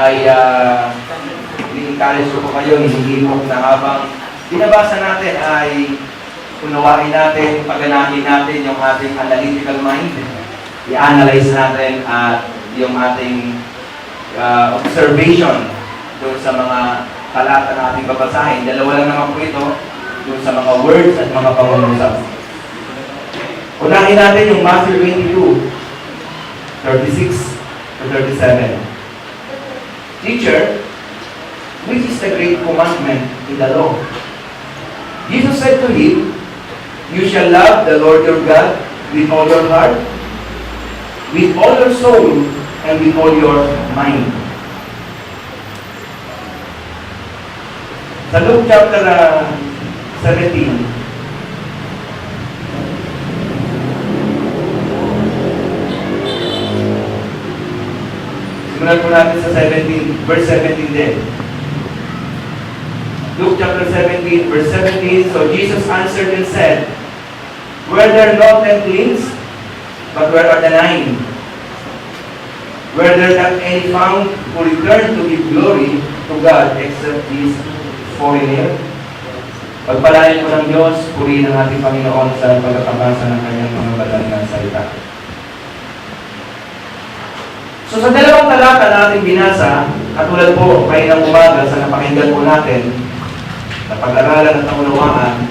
ay i-encourage ko po kayo, hinihimok na habang binabasa natin ay unawain natin, paganahin natin yung ating analytical mind, i-analyze natin at yung ating observation doon sa mga talata na ating babasahin. Dalawa lang naman po ito doon sa mga words at mga pangungusap. Unahin natin yung Matthew 22, 36 to 37. Teacher, which is the great commandment in the law? Jesus said to him, you shall love the Lord your God with all your heart, with all your soul, and with all your mind. Sa Luke chapter 17, simulan po natin sa 17, verse 17 din. Luke chapter 17, verse 17, so Jesus answered and said, were there not 10 kings, but where are the 9? Were there not any found who returned to give glory to God except this foreigner? Pagpalain po ng Diyos, purihin ang ating Panginoon sa pagkakabasa ng kanyang mga banal na salita. So sa dalawang talata na ating binasa, katulad po kayo ng umaga sa napakinggan po natin, na pag-aralan at naunawaan,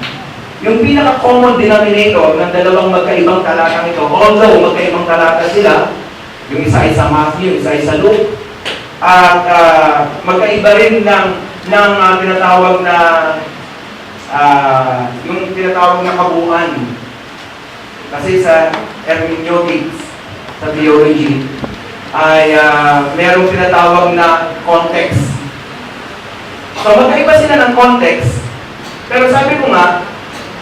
yung pinaka-common denominator ng dalawang magkaibang talatang ito, although magkaibang talata sila, yung isa ay sa Matthew, yung isa ay sa Luke, at magkaiba rin ng tinatawag na yung tinatawag na kabuuan. Kasi sa hermeneutics, sa theology, ay merong tinatawag na context. So magkaiba sila ng context, pero sabi ko nga,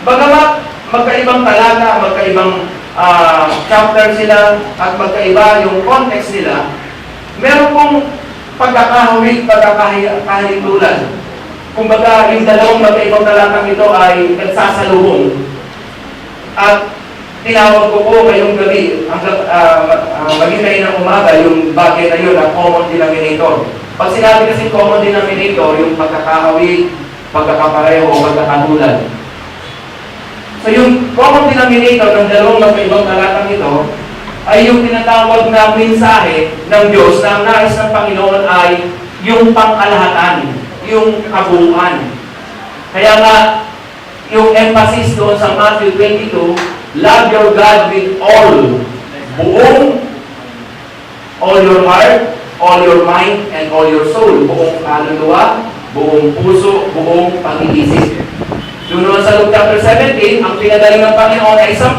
bagamat magkaibang talata, magkaibang chapter sila, at magkaiba yung context nila, meron pong pagkakahawig, pagkakahintulad. Kumbaga, yung dalawang magkaibang talatang ito ay nagsasalubong. At tinawag ko po ngayong gabi, maging kayo ng umaga, yung bagay na yun, ang common denominator. Pag sinabi kasi common denominator, yung pagkakahawig, pagkakapareho, o pagkakatulad. So yung common denominator ng dalawang magkaibang talatang ito ay yung tinatawag na mensahe ng Diyos na ang nais ng Panginoon ay yung pangkalahatan, yung kabuuan. Kaya nga, yung emphasis doon sa Matthew 22, love your God with all, buong, all your heart, all your mind, and all your soul. Buong kaluluwa, buong puso, buong pag-iisip. Doon sa Luke chapter 17, ang pinagaling ng Panginoon ay 10.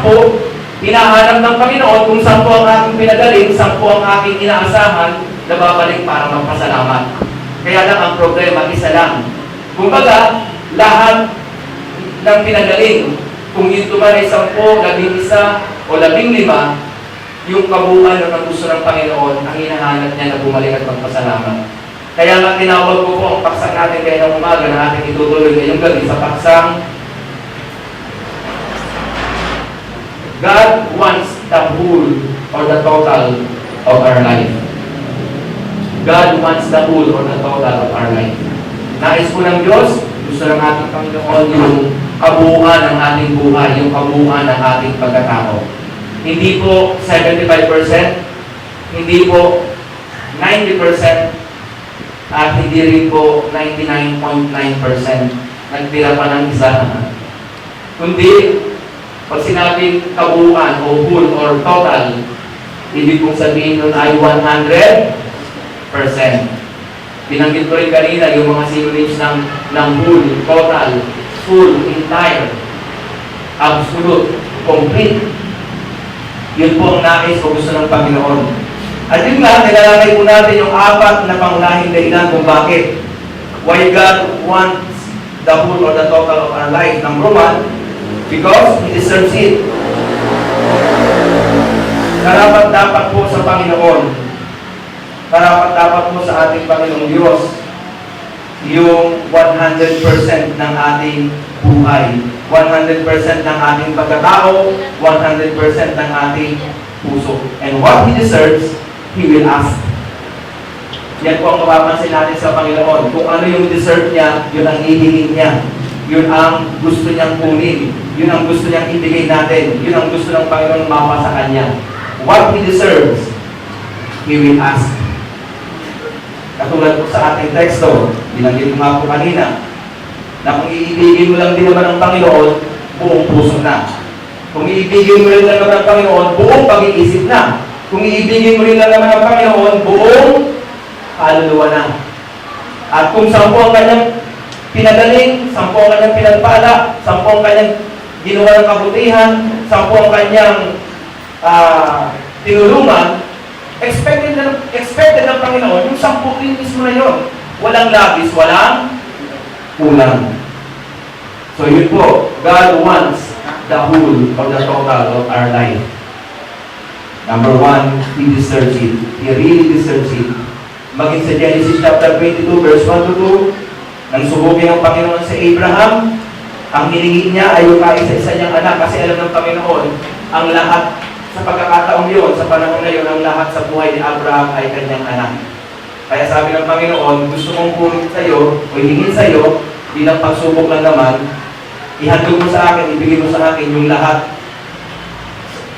Hinahanap ng Panginoon kung 10 ang aking pinagaling, 10 ang aking inaasahan na babalik para magpasalamat. Kaya lang ang problema, isa lang. Kumbaga, lahat ng pinagaling, kung ito man ay 10, 11, o 15, yung kabuuan ng gusto ng Panginoon, ang hinahanap niya na bumalik at magpasalamat. Kaya nga tinawag ko po ang paksang natin kayo ng umaga na ating itutuloy ngayong gabi sa paksang God wants the whole or the total of our life. God wants the whole or the total of our life. Nais po ng Diyos, gusto ng ating Panginoon yung kabuuan ng ating buhay, yung kabuuan ng ating pagkatao. Hindi po 75%, hindi po 90%, at hindi rin po 99.9% nagtira pa ng isa. Kundi, pag sinabing kabuuan o whole or total, ibig kong sabihin nun ay 100%. Binanggit ko rin kanina yung mga synonyms ng whole, total, full, entire, absolute, complete. Yun po ang nais o gusto ng Panginoon. At yun nga, nilalagay po natin yung 4 na pangunahing dahilan kung bakit. Why God wants the whole or the total of our life. Number 1, because He deserves it. Karapat-dapat po sa Panginoon. Karapat-dapat po sa ating Panginoong Diyos yung 100% ng ating buhay. 100% ng ating pagkatao, 100% ng ating puso. And what He deserves, He will ask. Yan po ang mapapansin natin sa Panginoon. Kung ano yung deserve niya, yun ang hihingin niya. Yun ang gusto niyang kunin. Yun ang gusto niyang ibigay natin. Yun ang gusto ng Panginoon mapa sa Kanya. What He deserves, He will ask. Katulad po sa ating teksto, binanggit ko nga po kanina, na kung iibigin mo lang din naman ang Panginoon, buong puso na. Kung iibigin mo rin lang naman ang Panginoon, buong pag-iisip na. Kung iibigin mo rin lang naman ang Panginoon, buong kaluluwa na. At kung 10 ang kanyang pinagaling, 10 ang kanyang pinagpala, 10 ang kanyang ginawa ng kabutihan, 10 ang kanyang tinulungan, expected ng Panginoon, yung 10 din mismo na yun. Walang labis, walang kulang. So yun po, God wants the whole or the total of our life. Number 1, He deserves it. He really deserves it. Maging sa Genesis chapter 22, verse 1 to 2, nang subukin ng Panginoon sa Abraham, ang hiningi niya ay yung kaisa-isa niyang anak kasi alam ng Panginoon, ang lahat sa pagkakataong yun, sa panahon na yun, ang lahat sa buhay ni Abraham ay kanyang anak. Kaya sabi ng Panginoon, gusto kong kunin sa iyo o hingin sa iyo, bilang pagsubok lang naman, ihandog mo sa akin, ibigay mo sa akin yung lahat,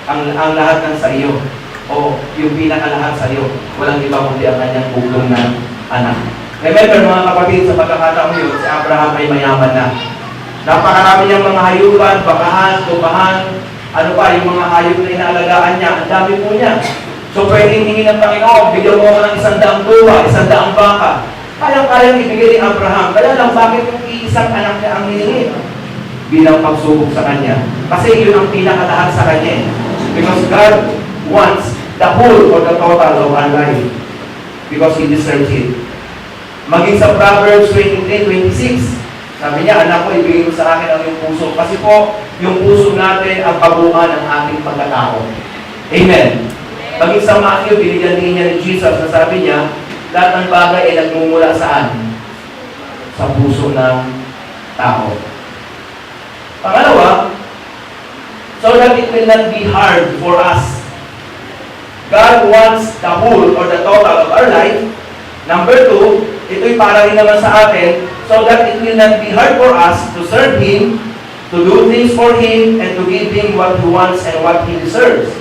ang lahat ng sa iyo. O yung pinakalahat sa iyo, walang iba kundi ang kanyang buklong na anak. Remember mga kapatid, sa pagkakataong yun, si Abraham ay mayaman na. Napakarami niyang mga hayupan, bakahan, tubahan, ano pa, yung mga hayop na inaalagaan niya, ang dami po niya. So pwedeng hingin ng Panginoon, bigyan mo ako ng 100 tuwa, 100 baka. Kayang-kayang ibigay ni Abraham. Kaya lang, bakit yung iisang anak niya ang hiningi? Bilang pagsubok sa kanya. Kasi yun ang pinakalahat sa kanya. Because God wants the whole or the total of our life. Because He deserves it. Maging sa Proverbs 23:26, sabi niya, anak ko, ibigay mo sa akin ang iyong puso. Kasi po, yung puso natin ang kabuuan ng ating pagkatao. Amen. Maging sa Matthew, binigyan din niya ni Jesus na sabi niya, lahat ng bagay ay nagmumula saan? Sa puso ng tao. Pangalawa, so that it will not be hard for us. God wants the whole or the total of our life. Number 2, ito'y para rin naman sa atin, so that it will not be hard for us to serve Him, to do things for Him, and to give Him what He wants and what He deserves.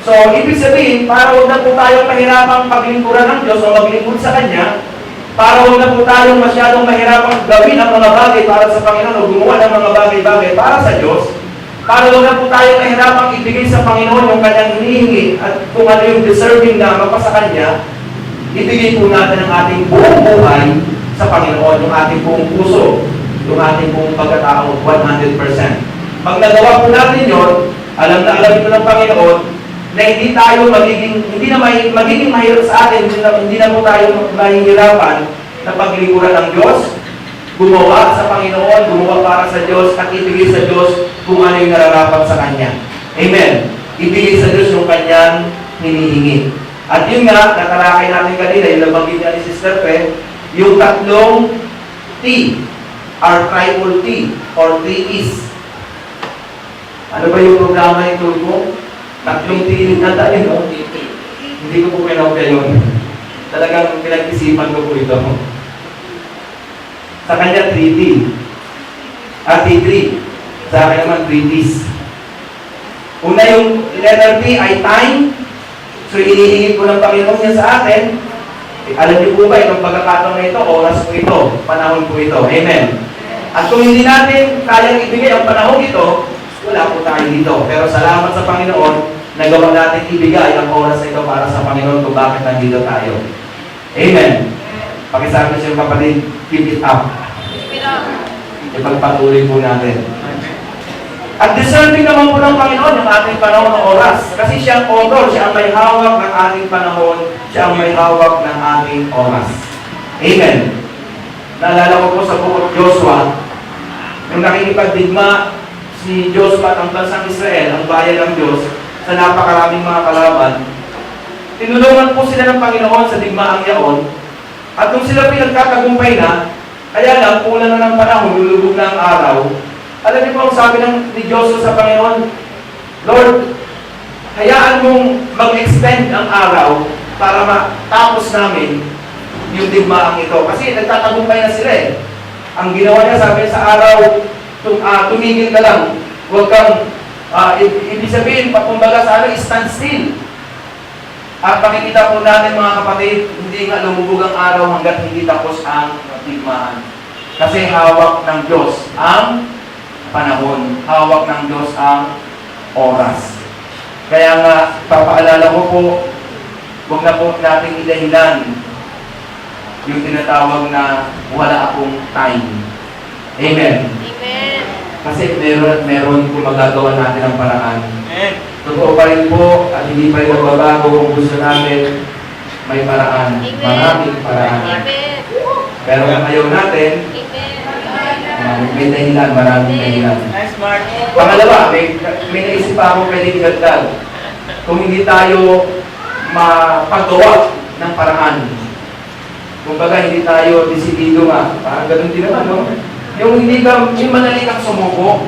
So, ibig sabihin, para huwag na po tayong mahirapang paglingkuran ng Diyos o maglingkod sa Kanya, para huwag na po tayong masyadong mahirapang gawin ang mga bagay para sa Panginoon o gumawa ng mga bagay-bagay para sa Diyos, para huwag na po tayong mahirapang ibigay sa Panginoon yung Kanyang hinihingi at kung ano yung deserving na mapa sa Kanya, ibigay po natin ang ating buong buhay sa Panginoon, yung ating buong puso, yung ating buong pagkatao, 100%. Pag nagawa po natin yun, alam na alam ito ng Panginoon, na hindi tayo magiging mahirap sa atin, hindi na po tayo mahihirapan na paglingkuran ng Diyos, gumawa sa Panginoon, gumawa para sa Diyos, at ibigay sa Diyos kung ano yung nararapat sa Kanya. Amen. Ibigay sa Diyos yung Kanyang hinihingi. At yun nga, natalakay natin kanina, yung nabanggit niya ni Sister Pe, yung 3 T, our triple T, or 3 T's. Ano ba yung programa yung tulpo? 3 T na tayo, no? Hindi ko po kinopya yun. Talagang pinag-isipan ko po ito. Sa kanya, 3 T. T3. Sa akin naman, 3 T's. Una yung letter T ay time. So, inihingi po ng Panginoon niya sa atin. Alam niyo po ba, itong pagkakataon na ito, oras po ito, panahon po ito. Amen. At kung hindi natin kayang ibigay ang panahon ito, wala po tayo dito. Pero salamat sa Panginoon, nagawa natin ibigay ang oras na ito para sa Panginoon kung bakit nandito tayo. Amen. Pakisabi siya kapatid, keep it up. Keep it up. Ipagpatuloy po natin. At deserving naman po ng Panginoon yung ating panahon ng oras. Kasi siya ang author, siya ang may hawak ng ating panahon, siya ang may hawak ng ating oras. Amen. Naalala ko po sa Book of Joshua, nung nakikipagdigma si Joshua at ang bansang Israel, ang bayan ng Diyos, sa napakaraming mga kalaban, tinulungan po sila ng Panginoon sa digmaang yaon, at nung sila pinagkatagumpay na, kaya lang, kulang na ng panahon, lulubog na ang araw. Alam niyo po ang sabi ni Joshua sa Panginoon, Lord, hayaan mong mag-extend ang araw para matapos namin yung digmaang ito. Kasi nagtatagumpay na sila eh. Ang ginawa niya, sabi sa araw, tumigil ka lang. Huwag kang, ibig sabihin, kumbaga sa ano, stand still. At pakikita po natin mga kapatid, hindi nga lumubog ang araw hanggat hindi tapos ang digmaan. Kasi hawak ng Diyos ang panahon. Hawak ng Diyos ang oras. Kaya nga, papaalala ko po, huwag na po natin idahilan yung tinatawag na wala akong time. Amen. Amen. Kasi meron kung magagawa natin ang paraan. Amen. Totoo pa rin po at hindi pa rin nagbabago kung gusto natin may paraan. Amen. Maraming paraan. Amen. Pero ang ayaw natin, Amen. may dahilan, maraming dahilan. Nice, Mark. Pangalawa, may naisip pa ako pwedeng idagdag. Kung hindi tayo mapagawa ng paraan. Kumbaga, hindi tayo desidido nga. Parang ganun din naman, no? Yung hindi ka, yung madali kang sumuko,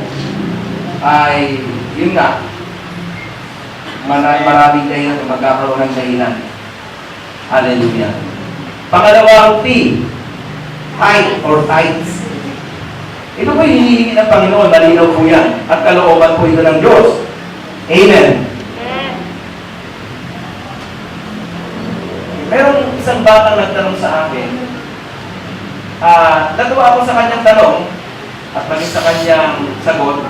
ay, yun nga, maraming dahilan, magkakaroon ng dahilan. Hallelujah. Pangalawang T, tithe or tithes. Ito po yung hinihingi ng Panginoon, malinaw po yan. At kalooban po ito ng Diyos. Amen. Merong isang batang nagtanong sa akin, natuwa ako sa kanyang tanong at maging sa kanyang sagot.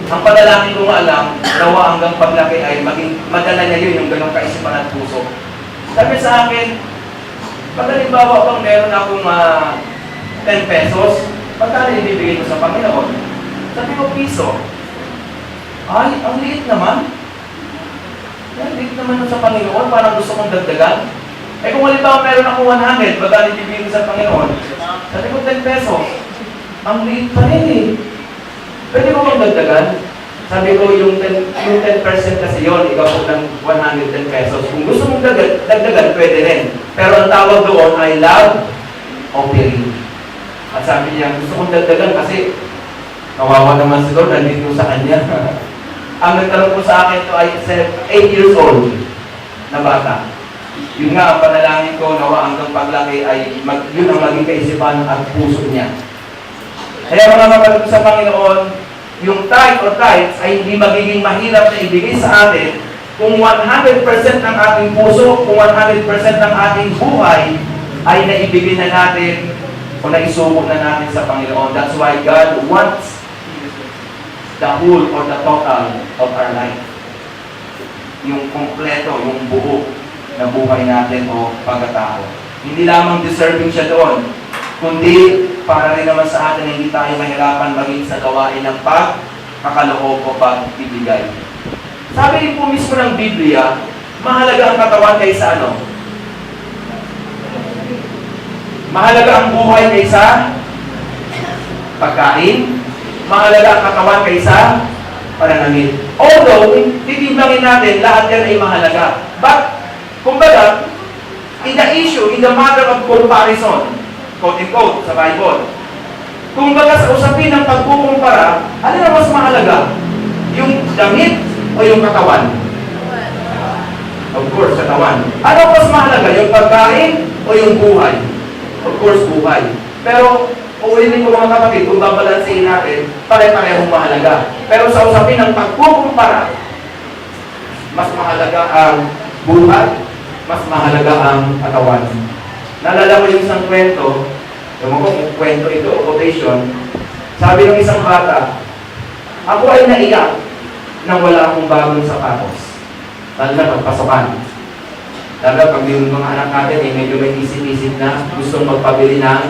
Ang panalangin ko nga alam, nawa hanggang paglaki ay maging madala niya yun, yung ganong kaisipan at puso. Sabi sa akin, pag halimbawa pang meron akong 10 pesos, pagkano ibibigay ko sa Panginoon? Sabi ko, piso. Ay, ang liit naman. Ang liit naman sa Panginoon, parang gusto kong dagdagan. Eh kung halimbawa meron ako 100, pagkano ibibigay ko sa Panginoon? Sabi ko, 10 pesos. Ang liit pa rin eh. Pwede ko bang dagdagan? Sabi ko, yung 10% kasi yun, ikaw po ng 110 pesos. Kung gusto mong dagdagan, pwede rin. Pero ang tawag doon ay love offering. At sabi niya, gusto kong dagdagan kasi kawawa naman si Lord, nandito sa kanya. Ang nagtanong po sa akin to ay 8 years old na bata. Yun nga, ang panalangin ko, nawa hanggang paglaki ay yun ang maging kaisipan at puso niya. Kaya mga kapatid sa Panginoon, yung tithe or tithes ay hindi magiging mahirap na ibigay sa atin kung 100% ng ating puso, kung 100% ng ating buhay ay naibigay na natin o naisubok na natin sa Panginoon. That's why God wants the whole or the total of our life. Yung kompleto, yung buo na buhay natin o pagkatao. Hindi lamang deserving siya doon, kundi para rin naman sa atin hindi tayo mahirapan maging sa gawain ng pagkakaloob o pagbibigay. Sabi rin po mismo ng Biblia, mahalaga ang katawan kaysa ano? Mahalaga ang buhay kaysa pagkain. Mahalaga ang katawan kaysa pananamit. Although, titimbangin natin, lahat yan ay mahalaga. But, kumbaga, in the issue, in the matter of comparison, quote-unquote, sa Bible, kumbaga sa usapin ng pagkukumpara, ano na mas mahalaga? Yung damit o yung katawan? Of course, katawan. Ano mas mahalaga? Yung pagkain o yung buhay? Of course, buhay. Pero, uulitin ko mga kapatid, kung babalansin natin, pare-parehong mahalaga. Pero sa usapin ng pagkukumpara, mas mahalaga ang buhay, mas mahalaga ang katawan. Naalala ko yung isang kwento, yung kung kwento ito, o quotation, sabi ng isang bata, ako ay naiyak nang wala akong bagong sapatos. Lalo na pagpasokan. Lalo na pag yung mga anak natin, medyo may isip-isip na gustong magpabili ng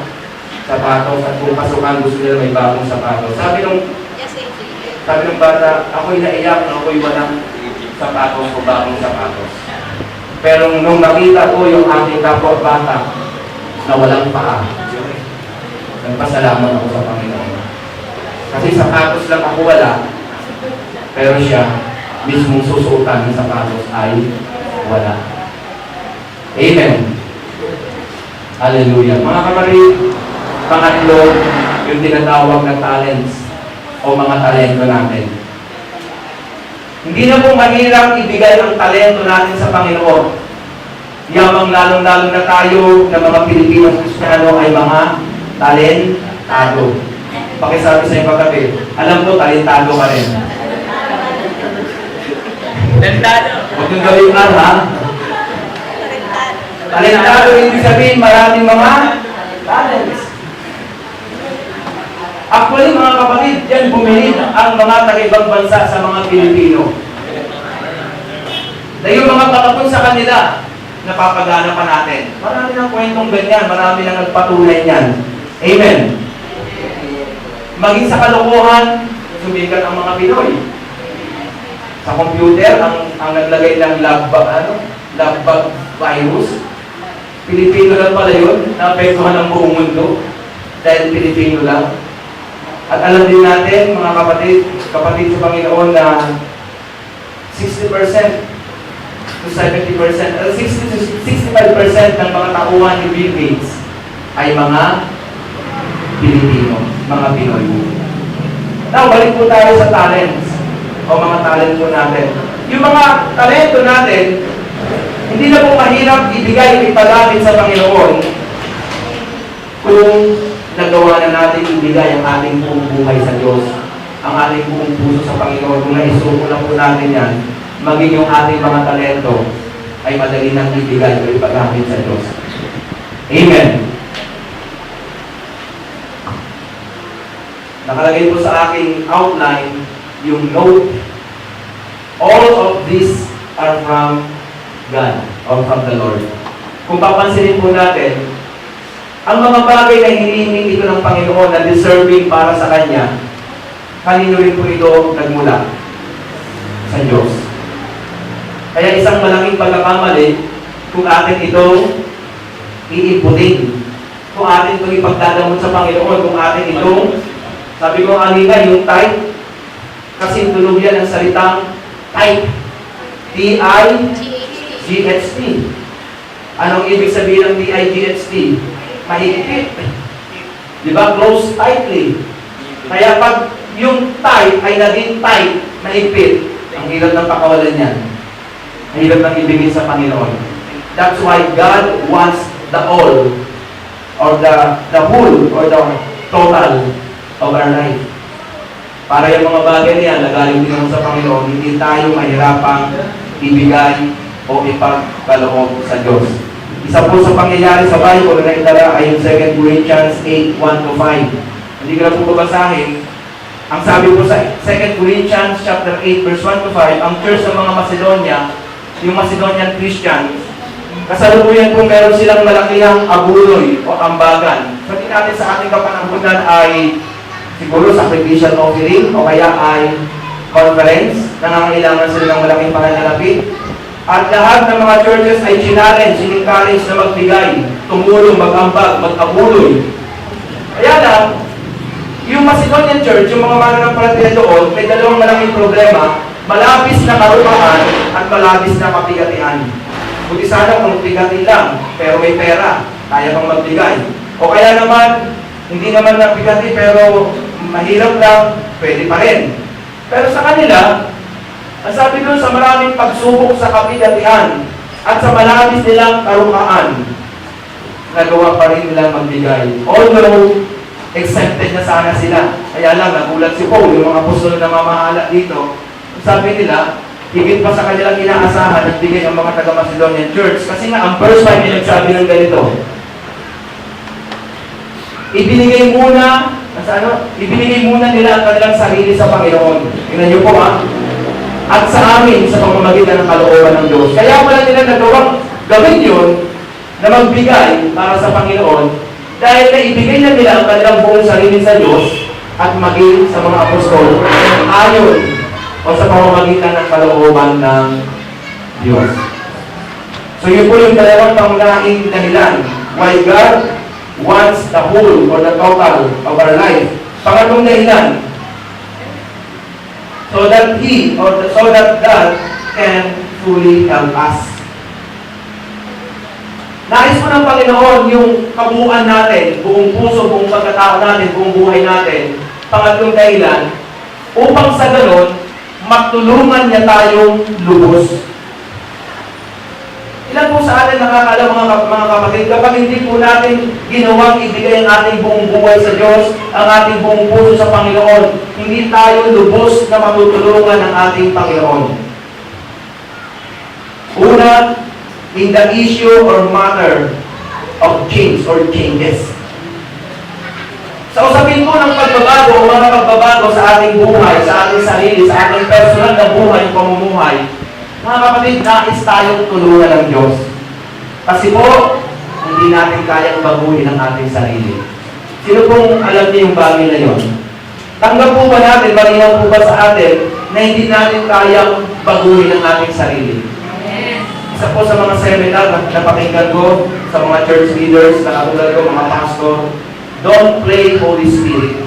sapatos at kung pasukan gusto nila may bagong sapatos. Sabi ng bata, ako'y naiyak nang ako'y walang sapatos o bagong sapatos. Pero nung nakita ko yung aking kapwa bata na walang paa, nagpasalamat ako sa Panginoon. Kasi sapatos lang ako wala, pero siya, mismong susuotan ng sapatos ay wala. Amen. Hallelujah. Mga kamarid, pangatlo, yung tinatawag na talents o mga talento natin. Hindi na po mahirap ibigay ang talento natin sa Panginoon. Yamang lalong-lalo na tayo na mga Pilipinong Kristiyano ay mga talentado. Pakisabi sa iyong kagabi, alam ko, talentado ka rin. Huwag yung gawin ha? Talentado, hindi sabihin maraming mga talents. Actually, mga kapatid, yan bumili ang mga taga-ibang bansa sa mga Pilipino. Dahil yung mga katapon sa kanila, napapagana pa natin. Marami ng kwentong ganyan, marami nang nagpatunay niyan. Amen. Maging sa kalokohan, sumikat ang mga Pinoy. Sa computer, ang naglagay ng love bug virus. Pilipino lang pala yun, naapektuhan ng buong mundo dahil Pilipino lang. At alam din natin, mga kapatid sa Panginoon, na 60% to 70%, 60 to 65% ng mga tauhan ni Bill Gates ay mga Pilipino, mga Pinoy. Now, balik po tayo sa talents o mga talent po natin. Yung mga talento natin, hindi na po mahirap ibigay o ipagamit sa Panginoon kung nagawa na natin ibigay ang ating buong buhay sa Diyos, ang ating buong puso sa Panginoon. Kung naisuko na po natin yan, maging yung ating mga talento ay madali nang ibigay o ipagamit sa Diyos. Amen. Nakalagay po sa aking outline yung note, all of these are from God or from the Lord. Kung papansinin po natin, ang mga bagay na hinihingi ito ng Panginoon na deserving para sa Kanya, kanino rin po ito nagmula? Sa Diyos. Kaya isang malaking pagkakamali kung atin ito iipunin, kung atin itong ipagdadamot sa Panginoon, kung atin itong, sabi ko kanina, yung type, kasi tunog yan ang salitang type. T-I-G-H-T. Anong ibig sabihin ng T-I-G-H-T? Mahigpit. Di ba? Close tightly. Kaya pag yung type ay naging tight, mahigpit, ang hirap ng pakawalan yan. Ang hirap ng ibigay sa Panginoon. That's why God wants the all, or the whole, or the total of our life. Para yung mga bagay niya, nagaling din sa Panginoon, hindi tayo mahirapang ibigay o ipagkaloob sa Diyos. Isa po sa pangyayari sa Bible na itala ay yung 2 Corinthians 8:1-5. Hindi ko na po babasahin. Ang sabi po sa 2 Corinthians chapter 8, verse 1-5, ang church ng mga Macedonia, yung Macedonian Christians, kasalukuyan po meron silang malakihang abuloy o ambagan. Sabi natin sa ating kapanahunan ay siguro sacrificial offering o kaya ay conference, nangangailangan sila ng malaking pananalapit. At lahat ng mga churches ay challenge, in-encourage na magbigay, tumulong, mag-ambag, mag-abuloy. Kaya lang, yung Macedonian Church, yung mga mananampalataya doon, may dalawang malaking problema, malabis na karumahan at malabis na kapigatian. Buti sana kung pigati lang, pero may pera, kaya pang magbigay. O kaya naman, hindi naman napigati, pero mahirap lang, pwede pa rin. Pero sa kanila, ang sabi doon sa maraming pagsubok sa kapigatian at sa malabis nilang karumaan, nagawa pa rin nilang magbigay. Although, exempted na sana sila. Kaya lang, nagulat si Paul, yung mga apostol na mamahala dito, sabi nila, higit pa sa kanilang inaasahan at bigay ang mga taga-Macedonian Church. Kasi nga, ang first time ay nagsabi ng ganito, ibinigay muna nila ang kanilang sarili sa Panginoon. Tingnan niyo po at sa amin sa pamamagitan ng kalooban ng Diyos. Kaya wala nila nagawang gawin yun na magbigay para sa Panginoon dahil naibigay na nila ang kanilang buong sarili sa Diyos at maging sa mga apostol ayon o sa pamamagitan ng kalooban ng Diyos. So yun po yung dalawang pangunahing dahilan why God wants the whole or the total of our life. Pangatlong dahilan, so that God can fully help us. Nais po ng Panginoon yung kabuuan natin, buong puso, buong pagkatao natin, buong buhay natin. Pangatlong dahilan, upang sa ganon, matulungan niya tayong lubos. Ilan po sa atin nakakaalam mga kapatid, kapag hindi po natin ginawang ibigay ang ating buong buhay sa Diyos, ang ating buong puso sa Panginoon, hindi tayo lubos na matutulungan ng ating Panginoon. Una, in the issue or matter of change or changes. Sa usapin po ng pagbabago o mga pagbabago sa ating buhay, sa ating sarili, sa ating personal na buhay, pamumuhay, mga kapatid, nais tayong tulungan ng Diyos. Kasi po, hindi natin kayang baguhin ang ating sarili. Sino pong alam niyo yung bagay na yun? Tanggap po ba natin, malinaw po ba sa atin, na hindi natin kayang baguhin ang ating sarili? Isa po sa mga seminar na napakinggan ko, sa mga church leaders, na katulad ko, mga pastor, don't play Holy Spirit.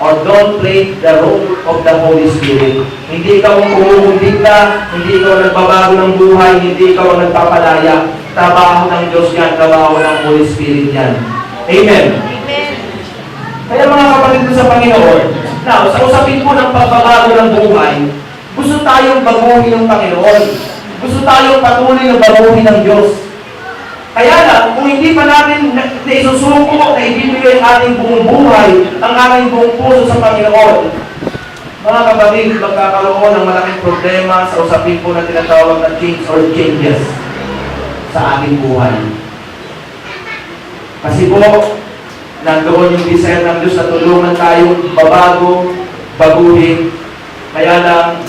Or don't play the role of the Holy Spirit. Hindi ikaw ang kumukundikta, hindi ikaw nagbabago ng buhay, hindi ikaw ang nagpapalaya. Trabaho ng Diyos yan, trabaho ng Holy Spirit yan. Amen. Amen. Kaya mga kapatid ko sa Panginoon, now, sa usapin po ng pagbabago ng buhay, gusto tayong baguhin ng Panginoon. Gusto tayong patuloy na baguhin ng Diyos. Kaya lang, kung hindi pa natin naisusuko na ibibigay ang ating buong buhay, ang ating buong puso sa Panginoon, mga kapatid, magkakaroon ng malaking problema sa usapin po na tinatawag na change or changes sa ating buhay. Kasi po, nandoon yung desire ng Diyos na tulungan tayong babago, baguhin. Kaya lang,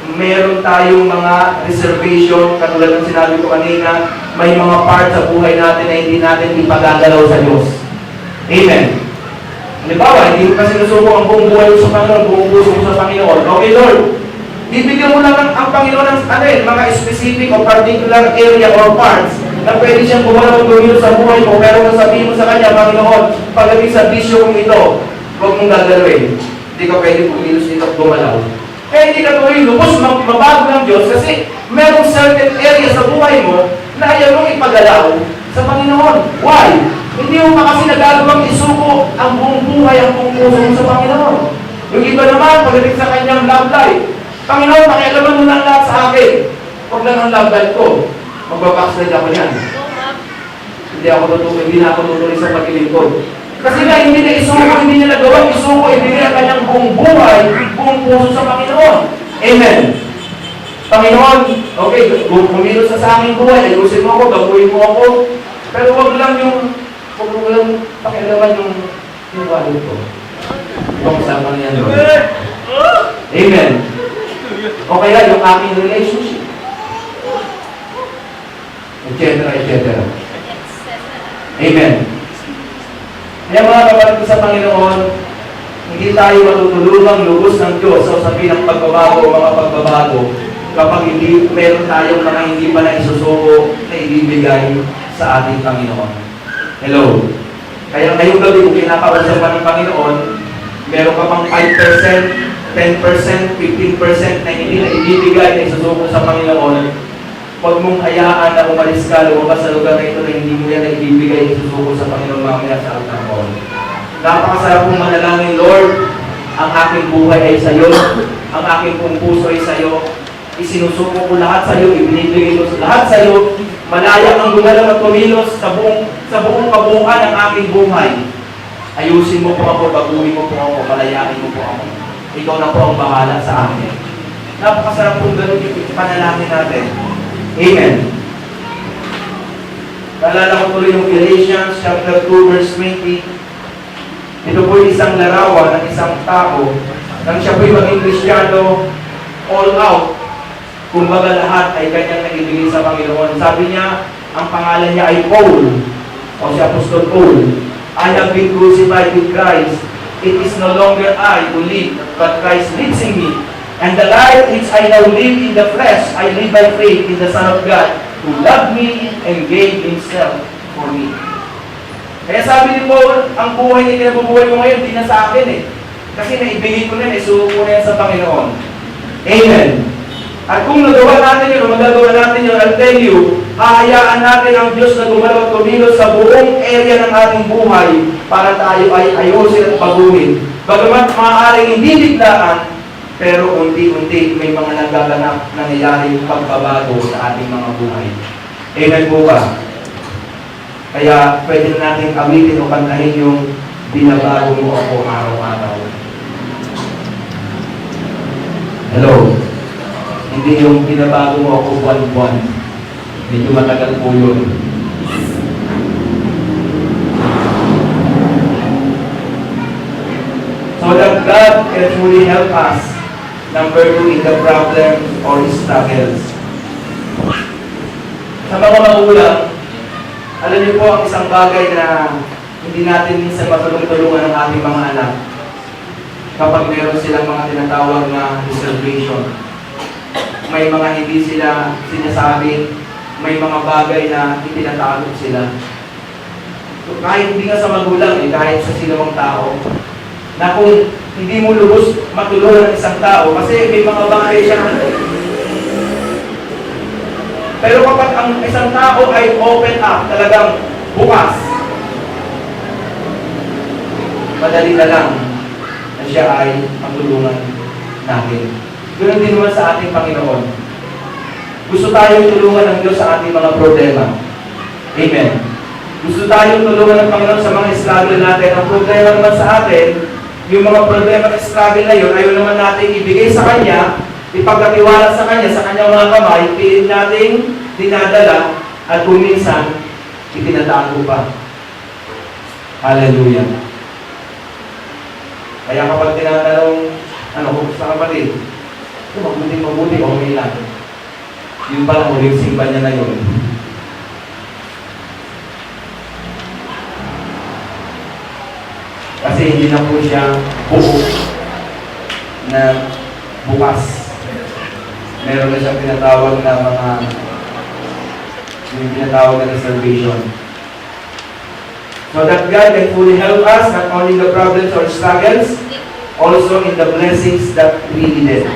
meron tayong mga reservation, katulad ng sinabi ko kanina, may mga part sa buhay natin na hindi natin ipagagalaw sa Diyos. Amen. Halimbawa, hindi mo pa sinusuko ang buong buhay mo sa Panginoon, buong puso mo sa Panginoon. Okay, Lord, bibigyan mo lang ang Panginoon ng mga specific o particular area or parts na pwede siyang gumalaw at gumilo sa buhay mo, pero sabihin mo sa Kanya, Panginoon, pagdating sa bisyo kong ito, huwag mong gagalawin. Hindi ka pwede kumilos dito at gumalaw. Kaya hindi ka tuloy lubos mabago ng Diyos kasi merong certain area sa buhay mo na ayaw mong ipagalaw sa Panginoon. Why? Hindi mo pa kasi nagagawang isuko ang buong buhay, ang buong puso mo sa Panginoon. Yung iba naman, pagdating sa kanyang love life, Panginoon, pakialaman mo lang lahat sa akin. Huwag lang ang love life ko. Magbabackslide ako yan. Hindi na ako tutuloy sa paglilingkod. Kasi nga, hindi na isuko, hindi niya nagawang isuko, ibigay ang kanyang buong buhay, buong puso sa Panginoon. Amen. Panginoon, okay, kumilos sa aming buhay, ayusin mo ako, baguhin mo ako, pero huwag lang pakialaman yung wallet ko. Ibang kasama na yan doon. Amen. O kaya yung aking relationship. Etc. Amen. Kaya mga kapatid ko sa Panginoon, hindi tayo matutulungang lubos ng Diyos sa usapin ng pagbabago o mga pagbabago kapag hindi meron tayong mga hindi pa na isusuko na ibibigay sa ating Panginoon. Hello? Kaya ngayong gabi kung kinakawasan ng Panginoon, meron ka pang 5%, 10%, 15% na hindi na ibibigay na isusuko sa Panginoon, huwag mong hayaan na umalis ka, lumabas sa lugar na ito na hindi mo yan na ibibigay isusuko sa Panginoon mamaya sa altar mo. Napakasarap kong manalangin, Lord, ang aking buhay ay sa iyo, ang aking pong puso ay sa iyo, isinusuko ko lahat sa iyo, ibinibigay ko lahat sa iyo, malaya ang gumalaw at kumilos sa buong kabuuan ng aking buhay. Ayusin mo po ako, baguhin mo po ako, malayain mo po ako. Ikaw na po ang bahala sa akin. Napakasarap kong ganun yung panalangin natin. Amen. Naalala ko tuloy yung Galatians chapter 2 verse 20. Ito po isang larawan ng isang tao nang siya po'y maging Kristiyano all out. Kumbaga lahat ay kanyang naibigay sa Panginoon. Sabi niya, ang pangalan niya ay Paul o si Apostol Paul. I have been crucified with Christ. It is no longer I who live, but Christ lives in me. And the life which I now live in the flesh, I live by faith in the Son of God, who loved me and gave Himself for me. Kaya sabi ni Paul, ang buhay na kinabubuhay mo ngayon, di na sa akin eh. Kasi naibigay ko na, isuko ko na yan sa Panginoon. Amen. At kung nagawa natin yun, o magagawa natin yun, I'll tell you, hahayaan natin ang Diyos na gumalaw at kumilos sa buong area ng ating buhay para tayo ay ayusin at baguhin. Bagamat maaaring hindi biglaan, pero unti-unti may mga nagaganap na nangyayaring pagbabago sa ating mga buhay. Amen po ba? Kaya pwede na natin awitin o kantahin yung binabago mo ako araw-araw. Hello? Hindi yung binabago mo ako buwan-buwan. Medyo matagal po yun. So that God can truly help us. Number 2, in the problem or struggles. Sa mga magulang, alam niyo po ang isang bagay na hindi natin minsan matulong-tulungan ng ating mga anak kapag meron silang mga tinatawag na reservation. May mga hindi sila sinasabi, may mga bagay na itinatago sila. So, kahit hindi nga sa magulang, kahit sa sinumang tao, na kung hindi mo lubos matulungan ng isang tao, kasi may mga bagay siya. Pero kapag ang isang tao ay open up, talagang bukas, madali na lang na siya ay matulungan natin. Ganoon din naman sa ating Panginoon. Gusto tayong tulungan ng Diyos sa ating mga problema. Amen. Gusto tayong tulungan ng Panginoon sa mga struggle natin. Ang problema naman sa atin, yung mga problema at struggle na yun, ayaw naman natin ibigay sa Kanya, ipagkatiwala sa Kanya, sa Kanyang mga kamay, pilit nating dinadala, at kung minsan, itinatago pa. Hallelujah. Kaya kapag tinatanong, kumusta kapatid? Mabuti, okay lang. Yun pala, huling simba niya na yun. Kasi hindi na po siya buo na bukas. Meron na siyang tinatawag na yung tinatawag na reservation. So that God can fully help us, not only in the problems or struggles, also in the blessings that we needed.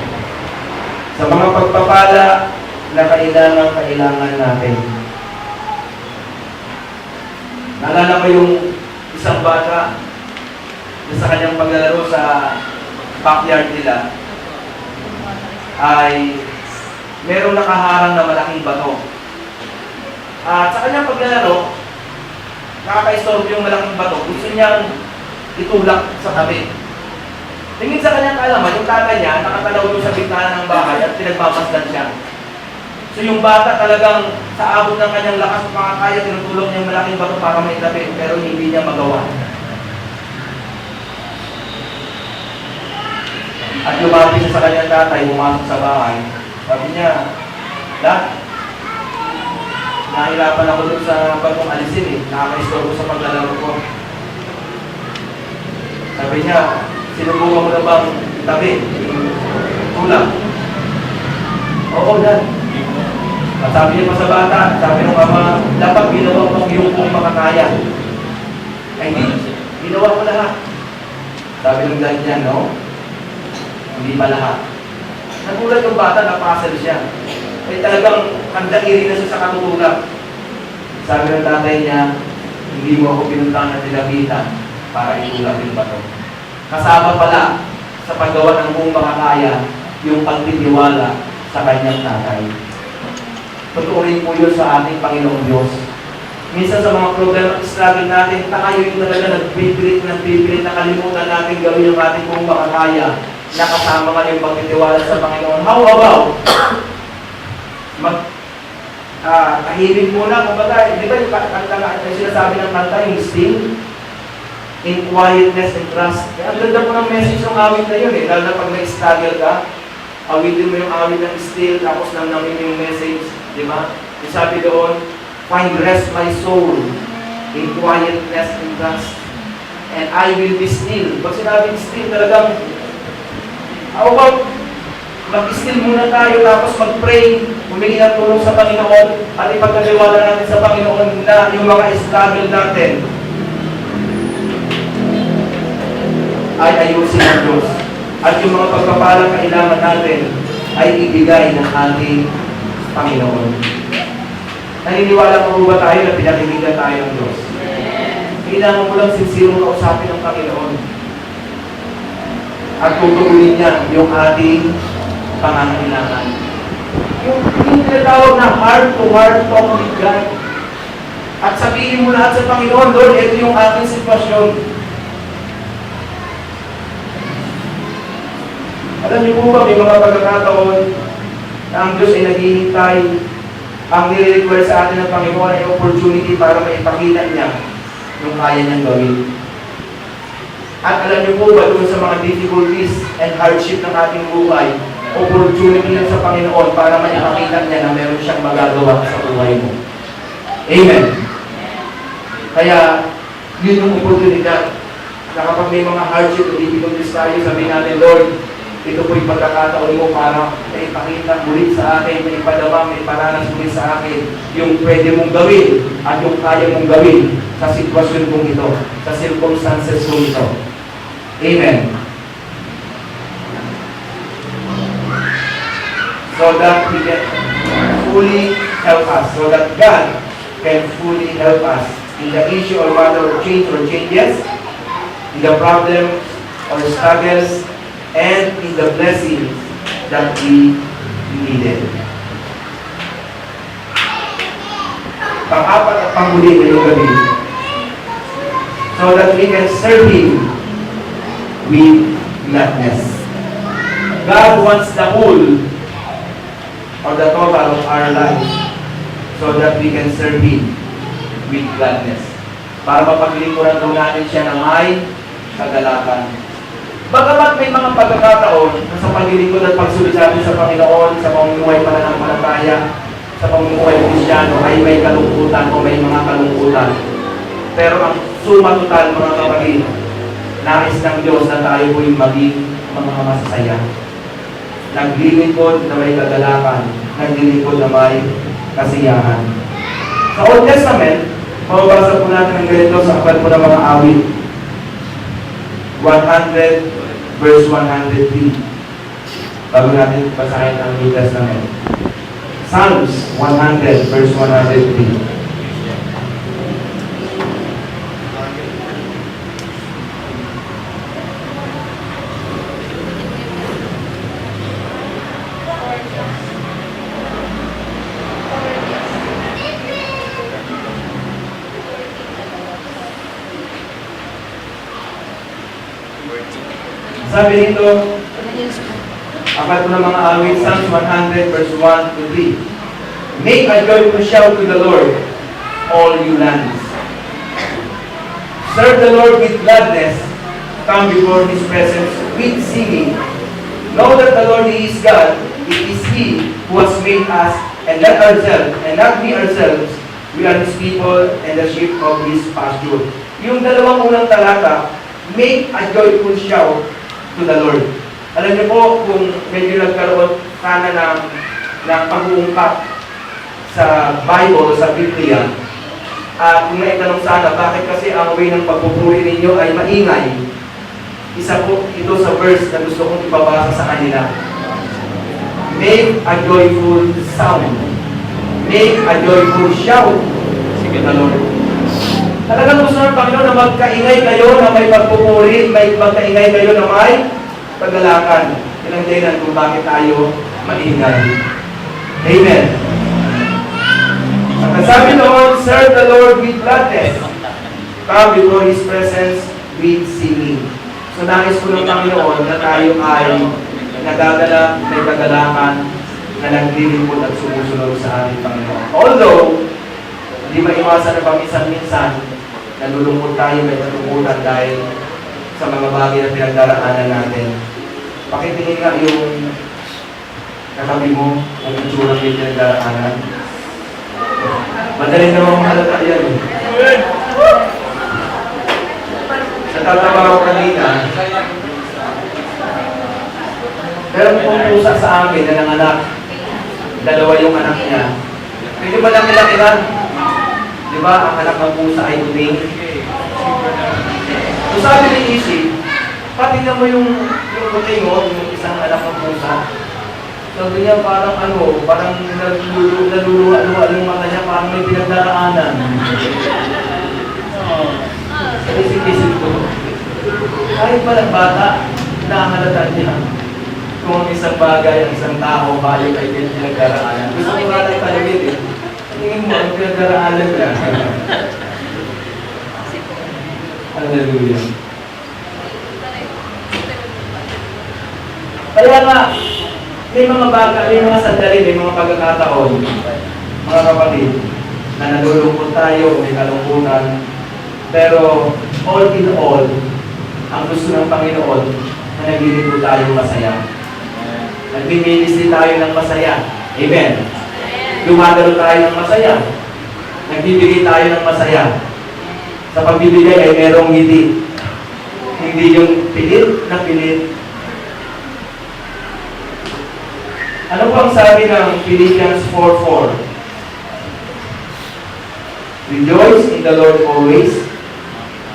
Sa mga pagpapala na kailangan natin. Naalala ko yung isang bata na sa kanyang paglalaro sa backyard nila ay merong nakaharang na malaking bato. At sa kanyang paglalaro, nakaka-istorbo yung malaking bato. Gusto niyang itulak sa tabi. Tingin sa kanyang kaalaman, yung tatay niya nakatalaw doon sa bintana ng bahay at pinagmamasdan siya. So yung bata talagang sa abot ng kanyang lakas at makakaya, tinutulong niya yung malaking bato para maitabi, pero hindi niya magawa. At lumapit siya sa kanyang tatay, pumasok sa bahay. Sabi niya, "Dad, nahirapan ako doon sa batong alisin nakaka-istorbo sa paglalaro ko." Sabi niya, "Sinubukan mo na bang tabi? Tulak?" "Oo, Dad." At sabi niya pa sa bata, sabi ng ama, "Dapat ginawa mo yung kung makakaya." Ay, hindi. Ginawa ko lahat. Sabi ng dad niya, "No, hindi pa lahat." Nagulat yung bata, napasal siya. Ay talagang handairin na siya sa katutulak. Sabi ng tatay niya, "Hindi mo ako pinuntahan na nilapitan para itulak yung bato." Kasama pala sa paggawa ng kung makakaya yung pagtitiwala sa kanyang tatay. Totoo rin po yun sa ating Panginoong Diyos. Minsan sa mga problema at struggle natin, tayo yung talaga nagpipilit, nakalimutan natin gawin yung ating kung makakaya na kasama nga yung pagtitiwala sa Panginoon. How about tahimik muna, kumbaga, di ba yung kanta nga, yung sinasabi ng kanta, yung still, in quietness and trust. Kaya ang ganda po ng message ng awit na yun lalo na pag nag-struggle ka, awitin mo yung awit ng still, tapos namin yung message, di ba? Yung sabi doon, "Find rest my soul in quietness and trust, and I will be still." Pag sinabing still, talagang, how about mag-still muna tayo, tapos mag-pray, humingi ng tulong sa Panginoon, at ipagkatiwala natin sa Panginoon na yung mga struggle natin ay ayusin ng Diyos. At yung mga pagpapalang kailangan natin ay ibigay ng ating Panginoon. Naniniwala mo ba tayo na pinakinggan tayo ng Diyos? Kailangan mo lang sincere kausapin ng Panginoon. At tutugunin niya yung ating pangangailangan. Yung tinatawag na heart-to-heart talk with God. At sabihin mo lahat sa Panginoon, Lord, ito yung aking sitwasyon. Alam niyo po ba, may mga pagkakataon na ang Diyos ay naghihintay. Ang nire-require sa atin ng Panginoon ay opportunity para maipakita niya yung kaya niyang gawin. At alam niyo po ba, doon sa mga difficulties and hardship ng ating buhay, opportunity lang sa Panginoon para maipakita niya na meron siyang magagawa sa buhay mo. Amen. Kaya, yun yung oportunidad na kapag may mga hardship o difficulties tayo, sabihin natin, Lord, ito po yung pagkakataon mo para maipakita ulit sa akin, maipadama, maiparanas ulit sa akin yung pwede mong gawin at yung kaya mong gawin sa sitwasyon kong ito, sa circumstances kong ito. Amen. So that He can fully help us, so that God can fully help us in the issue or matter of change or changes, in the problem or struggles, and in the blessings that we needed. Pang-apat at panghuli ngayong gabi, so that we can serve Him with gladness. God wants the whole or the total of our life so that we can serve Him with gladness. Para mapaglingkuran po natin siya ng may kagalakan. Bagamat may mga pagkakataon na sa paglilingkod at pagsunod natin sa Panginoon, sa pamumuhay pananampalataya, sa pamumuhay Kristyano ay may kalungkutan o may mga kalungkutan. Pero ang suma total, mga kapatid, nais ng Diyos na tayo po'y maging mga masasaya. Naglilingkod na may kagalakan, naglilingkod na may kasiyahan. Sa Old Testament, mababasa po natin ang ganito sa aklat po ng mga awit. 100 verse 103. Bago natin basahin ang New Testament. Psalms 100 verse 103. Sabi nito, aklat po ng mga awit, Psalms 100 verse 1 to 3. Make a joyful shout to the Lord, all you lands. Serve the Lord with gladness, come before His presence with singing. Know that the Lord He is God, it is He who has made us, and not we ourselves, we are His people and the sheep of His pasture. Yung dalawang unang talata, make a joyful shout to the Lord. Alam niyo po, kung medyo nagkaroon sana ng pag-uungkap sa Bible, sa Biblia, kung naitanong sana, bakit kasi ang way ng pagpupuri ninyo ay maingay? Isa po ito sa verse na gusto kong ipabasa sa kanila. Make a joyful sound. Make a joyful shout to the Lord. Talagang gusto ng Panginoon na magkaingay kayo na may pagpupuri, may magkaingay kayo na may paggalakan. Ilang dahilan kung bakit tayo maingay. Amen. At sabi noon, serve the Lord with gladness. Come before His presence with singing. So nais ko ng Panginoon na tayo ay nagagalak, may kagalakan, na naglilingkod at sumusunod sa ating Panginoon. Although, hindi maiwasan na paminsan-minsan, nalulungkot tayo, may natungkutan dahil sa mga bagay na pinagdaraanan natin. Pakitingin nga yung katabi mo, ang itsurang may pinagdaraanan. Madali naman mahalata yan eh. Natatawa ako kanina, meron pong pusa sa amin na nanganak. Dalawa yung anak niya. Medyo malaki-laki na. Di ba, ang anak ng pusa ay uling. So sabi ni Isi, pati na mo yung uling mo, yung isang anak ng pusa. Sabi niya parang parang naluluwa-luwa yung mata niya, parang may pinagdaraanan. Isip-isip ko. Kahit palang bata, nakahalatan niya. kung ang isang bagay, ang isang tao, bayo ay pinagdaraanan. Gusto ko nga lang talawin eh. Tingin mo, ang pinagdaraanan na. Hallelujah. Kaya nga, may mga bagay, may mga sandali, may mga pagkakataon, mga kapatid, na nalulungkot tayo, may kalungkutan, pero all in all, ang gusto ng Panginoon na naglilito tayo masaya. Nagbibilis tayo ng masaya. Amen. Lumadalo tayo ng masaya. Nagbibigay tayo ng masaya. Sa pagbibigay ay merong ngiti. Hindi yung pilit na pilit. Ano po ang sabi ng Philippians 4:4? Rejoice in the Lord always.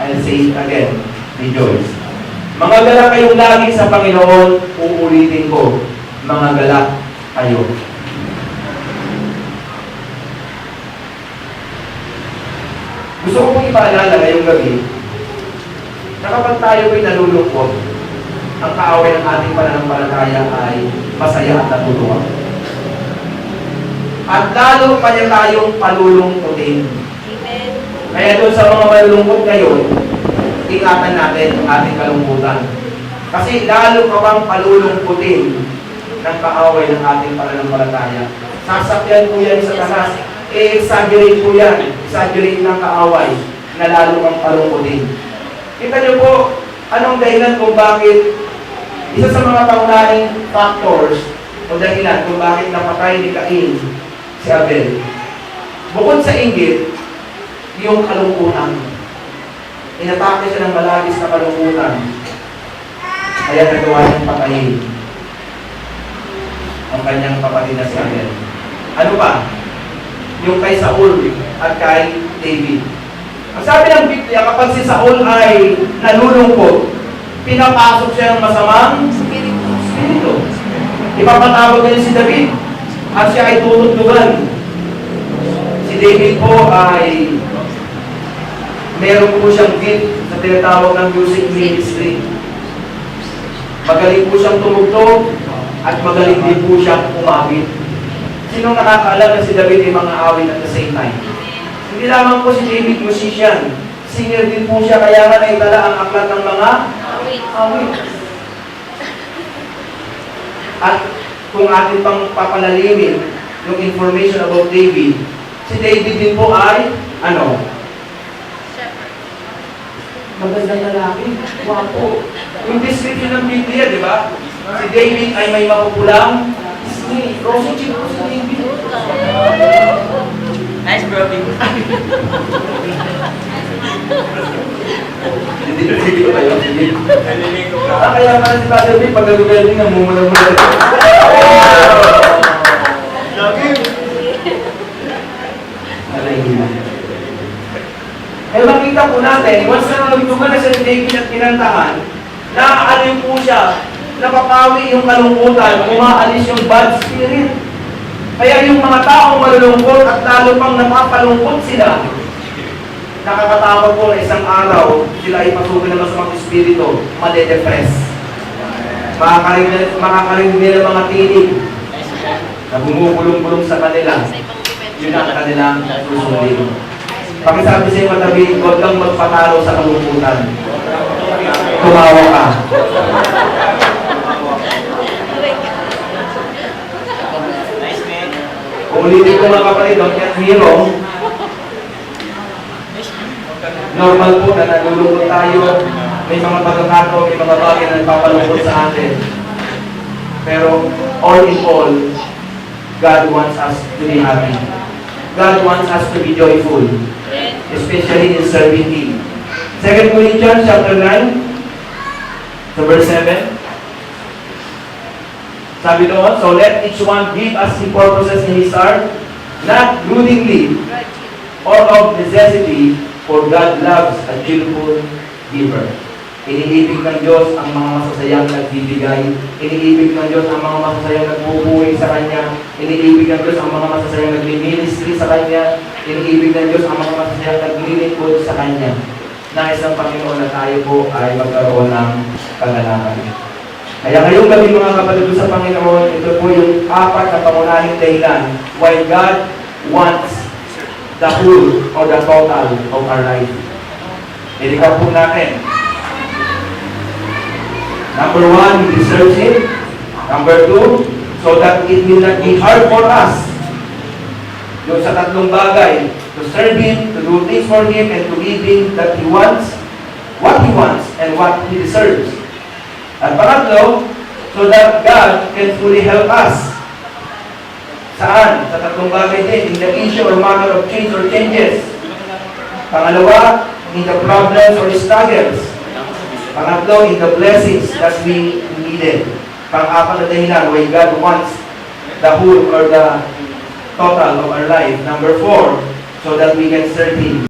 I'll say it again. Rejoice. Mga galak kayong lagi sa Panginoon, uulitin ko. Mga galak kayo. Gusto ko pong ipaalala ngayong gabi na kapag tayo ay nalulungkot, ang kaaway ng ating pananampalataya ay masaya at natulungan. At lalo pa niya tayong palulungkotin. Amen. Kaya doon sa mga malulungkot ngayon, ingatan natin ang ating kalungkutan. Kasi lalo ka bang palulungkutin ng kaaway ng ating pananampalataya. Sasakyan po yan sa tanas. I-exaggerate po yan. Exaggerate ng kaaway na lalo kang palungkutin. Kita niyo po, anong dahilan kung bakit isa sa mga pangunahing factors o dahilan kung bakit napatay ni Cain si Abel. Bukod sa inggit, yung kalungkutan. Inatake siya ng malagis na kalungkutan. Kaya nagawa niyang patayin ang kanyang kapatid na si Abel. Ano pa? Yung kay Saul at kay David. Ang sabi ng Biblia, kapag si Saul ay nalulungkot, pinapasok siya ng masamang spirito. Ipapatawag niya si David at siya ay tutugtugan. Si David po ay meron po siyang gift na tinatawag ng music ministry. Magaling po siyang tumugtog at magaling din po siyang umawit. Sinong nakakaalam na si David ay mga awit at the same time? Hindi lamang po si David musician. Singer din po siya, kaya nga naitala ang aklat ng mga awit. At kung atin pang papalalimin yung information about David, si David din po ay, ano? Magandang lalaki. Wapo. Yung description ng Biblia, di ba? Si David ay may mapupulang ismi. Rosy chip po si David. Nice, bro. Hindi ko kayo. Nalilig ko ka. Kaya pala si Father B, pag nag-wedding, namumula-mula. Love you. Eh makita po natin, once na nagtugan na siya ni David at kinantahan, naaalim po siya, napapawi yung kalungkutan, umaalis yung bad spirit. Kaya yung mga taong malulungkot at lalo pang napapalungkot sila, nakakatawag po na isang araw, sila ay pasukin ng masamang espiritu, made-depress. Makakarinig nila mga tinig na bumubulong-bulong sa kanila. Yun ang kanilang susunod. Pakisabi sa iyo matabi, huwag kang magpatalo sa kalungkutan. Tumawa ka. Nice, man. Ulitin ko mga kapatid, don't get me wrong. Normal po na nalulungkot tayo. May mga pagkakataon, may mga bagay na nagpapalungkot sa atin. Pero all in all, God wants us to be happy. God wants us to be joyful, especially in serving Him. 2 Corinthians chapter 9, so verse 7. Sabi doon, so let each one give as he purposes in his heart, not grudgingly or of necessity, for God loves a cheerful giver. Iniibig ng Diyos ang mga masasayang nagbibigay. Iniibig ng Diyos ang mga masasayang nagbubuhay sa Kanya. Iniibig ng Diyos ang mga masasayang nagmi-ministry sa Kanya. Iniibig ng Diyos ang mga masasayang naglilingkod sa Kanya. Nais ng Panginoon na tayo po ay magkaroon ng kagalakan. Kaya ngayong gabi mga kapatid sa Panginoon, ito po yung apat na pangunahing dahilan why God wants the whole or the total of our life. Ilikap po natin. Number one, we deserve Him. Number two, so that it will not be hard for us. Yung sa tatlong bagay, to serve Him, to do things for Him, and to give Him that He wants, what He wants, and what He deserves. At pangatlo, so that God can fully help us. Saan? Sa tatlong bagay din, in the issue or matter of change or changes. Pangalawa, in the problems or struggles. Pangatlo, in the blessings that we needed. Pang-apat na dahilan, why God wants the whole or the total of our life. Number four, so that we can serve Him.